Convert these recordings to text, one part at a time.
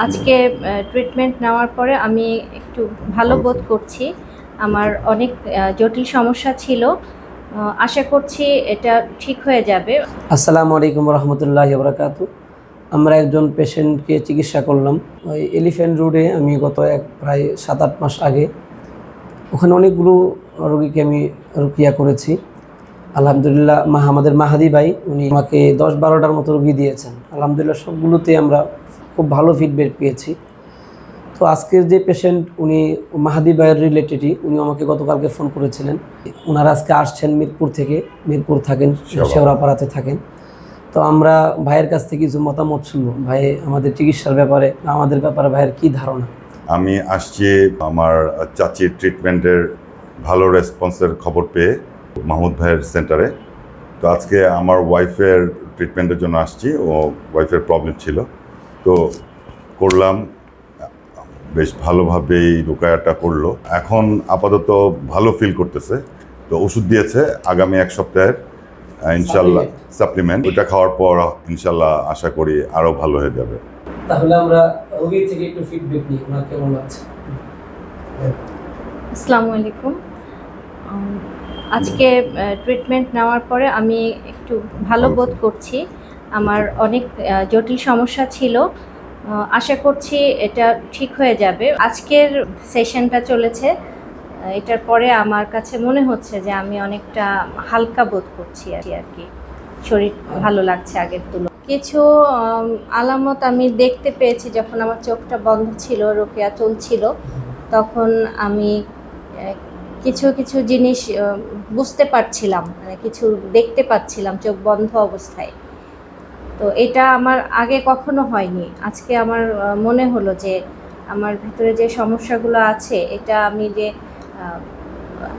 আজকে ট্রিটমেন্ট নেওয়ার পরে আমি একটু ভালো বোধ করছি। আমার অনেক জটিল সমস্যা ছিল। আশা করছি এটা ঠিক হয়ে যাবে। আসসালামু আলাইকুম রহমতুল্লাহি ওয়া বারাকাতুহু। আমরা একজন পেশেন্টকে চিকিৎসা করলাম ওই এলিফ্যান্ট রোডে। আমি গত প্রায় 7-8 মাস আগে ওখানে অনেকগুলো রোগীকে আমি রুকিয়া করেছি। আলহামদুলিল্লাহ আমাদের মাহাদি ভাই উনি আমাকে 10-12টার মতো রোগী দিয়েছেন। আলহামদুলিল্লাহ সবগুলোতে আমরা খুব ভালো ফিডব্যাক পেয়েছি। তো আজকের যে পেশেন্ট উনি মাহাদি ভাইয়ের রিলেটেডই, উনি আমাকে গতকালকে ফোন করেছিলেন। ওনারা আজকে আসছেন মিরপুর থেকে, মিরপুর থাকেন, শেওড়াপাড়াতে থাকেন। তো আমরা ভাইয়ের কাছ থেকে কিছু মতামত শুনবো। ভাই আমাদের চিকিৎসার ব্যাপারে, আমাদের ব্যাপারে ভাইয়ের কী ধারণা? আমি আসছি আমার চাচির ট্রিটমেন্টের ভালো রেসপন্সের খবর পেয়ে মাহমুদ ভাইয়ের সেন্টারে। তো আজকে আমার ওয়াইফের ট্রিটমেন্টের জন্য আসছি। ও ওয়াইফের প্রবলেম ছিল, তো করলাম। বেশ ভালোভাবেই রুকায়াটা করলো। এখন আপাতত ভালো ফিল করতেছে। তো ওষুধ দিয়েছে আগামী 1 সপ্তাহের ইনশাল্লাহ সাপ্লিমেন্ট। ওইটা খাওয়ার পর ইনশাল্লাহ আশা করি আরও ভালো হয়ে যাবে। তাহলে আমরা রোগী থেকে একটু ফিডব্যাক নিই, ওনার কেমন লাগছে। আসসালামু আলাইকুম। আজকে ট্রিটমেন্ট নেওয়ার পরে আমি একটু ভালো বোধ করছি। আমার অনেক জটিল সমস্যা ছিল। আশা করছি এটা ঠিক হয়ে যাবে। আজকের সেশনটা চলেছে, এটার পরে আমার কাছে মনে হচ্ছে যে আমি অনেকটা হালকা বোধ করছি আর কি। শরীর ভালো লাগছে আগের তুলনায়। কিছু আলামত আমি দেখতে পেয়েছি যখন আমার চোখটা বন্ধ ছিল, রোকেয়া চলছিল, তখন আমি কিছু কিছু জিনিস বুঝতে পারছিলাম, মানে কিছু দেখতে পাচ্ছিলাম চোখ বন্ধ অবস্থায়। তো এটা আমার আগে কখনো হয়নি। আজকে আমার মনে হলো যে আমার ভিতরে যে সমস্যাগুলো আছে এটা আমি যে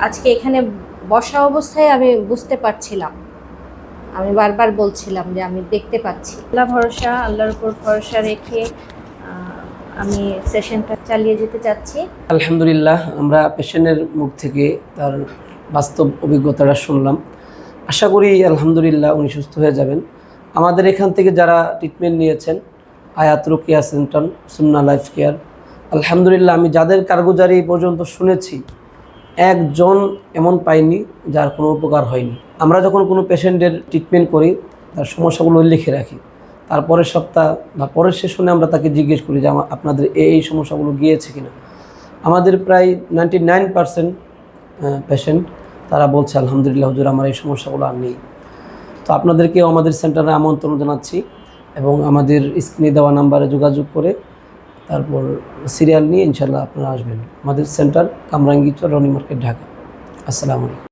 আজকে এখানে বসা অবস্থায় আমি বুঝতে পারছিলাম। আমি বারবার বলছিলাম যে আমি দেখতে পাচ্ছি। আল্লাহর উপর ভরসা রেখে আমি সেশনটা চালিয়ে যেতে চাচ্ছি। আলহামদুলিল্লাহ, আমরা পেশেন্টের মুখ থেকে তার বাস্তব অভিজ্ঞতাটা শুনলাম। আশা করি আলহামদুলিল্লাহ উনি সুস্থ হয়ে যাবেন। আমাদের এখান থেকে যারা ট্রিটমেন্ট নিয়েছেন, আয়াত রুকিয়া সেন্টার, সুন্নাহ লাইফ কেয়ার, আলহামদুলিল্লাহ আমি যাদের কারগুজারি পর্যন্ত শুনেছি, একজন এমন পাইনি যার কোনো উপকার হয়নি। আমরা যখন কোনো পেশেন্টের ট্রিটমেন্ট করি, তার সমস্যাগুলো লিখে রাখি। তারপরের সপ্তাহ বা পরের সেশনে আমরা তাকে জিজ্ঞেস করি যে আপনাদের এই সমস্যাগুলো গিয়েছে কিনা। আমাদের প্রায় 99% পেশেন্ট তারা বলছে আলহামদুলিল্লাহ হুজুর আমার এই সমস্যাগুলো আর নেই। তো আপনাদেরকেও আমাদের সেন্টারে আমন্ত্রণ জানাচ্ছি এবং আমাদের স্ক্রিনে দেওয়া নাম্বারে যোগাযোগ করে তারপর সিরিয়াল নিয়ে ইনশাল্লাহ আপনারা আসবেন। আমাদের সেন্টার কামরাঙ্গীচর, রনি মার্কেট, ঢাকা। আসসালামু আলাইকুম।